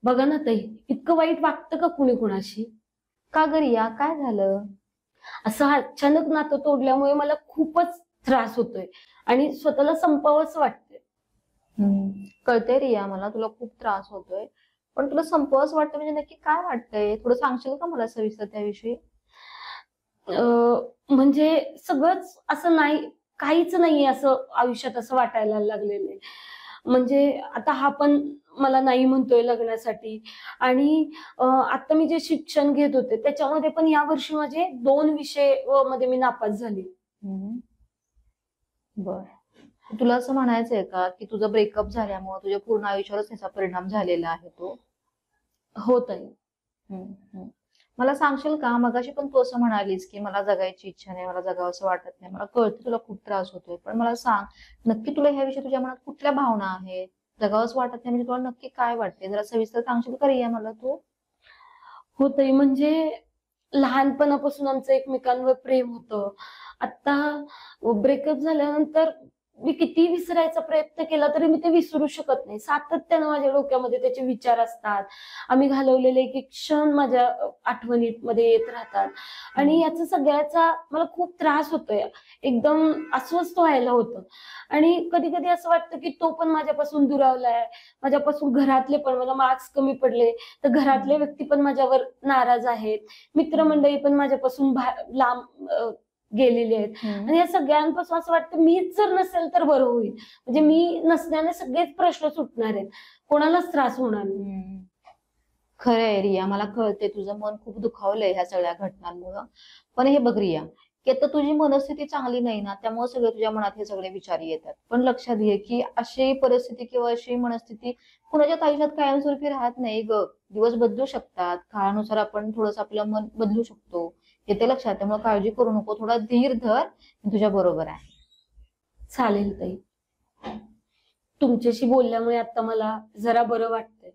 बघा ना ताई, इतकं वाईट वागतं का कुणी कुणाशी? का ग रिया, काय झालं? असं अचानक नातं तोडल्यामुळे मला खूपच त्रास होतोय आणि स्वतःला संपावंच वाटतंय. कळतंय रिया, मला तुला खूप त्रास होतोय. पण तुला संपवच वाटतं म्हणजे नक्की काय वाटतंय? थोडं सांगशील का मला सविस्तर त्याविषयी? म्हणजे सगळंच असं नाही, काहीच नाहीये असं आयुष्यात असं वाटायला लागलेलं आहे. म्हणजे आता हा पण मला नाही म्हणतोय लग्नासाठी आणि आता मी जे शिक्षण घेत होते त्याच्यामध्ये पण या वर्षी माझे 2 विषय मध्ये मी नापास झाली. हम्म. बर. तुला असं म्हणायचंय का की तुझं ब्रेकअप झाल्यामुळे तुझ्या पूर्ण आयुष्यावरच त्याचा परिणाम झालेला आहे तो? होत आहे. हम्म, हम्म. मला सांगशील का, मगाशी पण तू असं म्हणालीस की मला जगायची इच्छा नाही, मला जगावंसं वाटत नाही. मला कळतं तुला खूप त्रास होतोय, पण मला सांग नक्की तुला ह्याविषयी तुझ्या मनात कुठल्या भावना आहेत? जगावंसं वाटत नाही म्हणजे तुला नक्की काय वाटते? जरा सविस्तर सांगशील का रिया मला तू? होतंय म्हणजे लहानपणापासून आमचं एकमेकांवर प्रेम होतं. आता ब्रेकअप झाल्यानंतर मी किती विसरायचा प्रयत्न केला तरी मी ते विसरू शकत नाही. सातत्यानं माझ्या डोक्यामध्ये त्याचे विचार असतात. आम्ही घालवलेले एक एक क्षण माझ्या आठवणीमध्ये येत राहतात आणि हम्म. याचा सगळ्याचा मला खूप त्रास होतोय. एकदम अस्वस्थ व्हायला होतं आणि कधी कधी असं वाटतं की तो पण माझ्यापासून दुरावलाय. माझ्यापासून घरातले पण, मला मार्क्स कमी पडले तर घरातले हम्म. व्यक्ती पण माझ्यावर नाराज आहेत. हम्म. मित्रमंडळी पण माझ्यापासून लांब गेलेली आहेत हम्म. आणि या सगळ्यांपासून असं वाटतं मीच जर नसेल तर बरं होईल. म्हणजे मी नसल्याने सगळेच प्रश्न सुटणार आहेत, कोणालाच त्रास होणार नाही. हम्म. खरं आहे रिया, मला कळते तुझं मन खूप दुखावलंय ह्या सगळ्या घटनांमुळं. पण हे बघ रिया, की आता तुझी मनस्थिती चांगली नाही ना, त्यामुळे सगळे तुझ्या मनात हे सगळे विचार येतात. पण लक्षात घे की अशी परिस्थिती किंवा अशी मनस्थिती कुणाच्याच आयुष्यात कायमस्वरूपी राहत नाही ग. दिवस बदलू शकतात, काळानुसार आपण थोडस आपलं मन बदलू शकतो. येते लक्षात, त्यामुळे काळजी करू नको, थोडा धीर धर. मी तुझ्या बरोबर आहे. चालेल ताई, तुमच्याशी बोलल्यामुळे आता मला जरा बरं वाटतंय.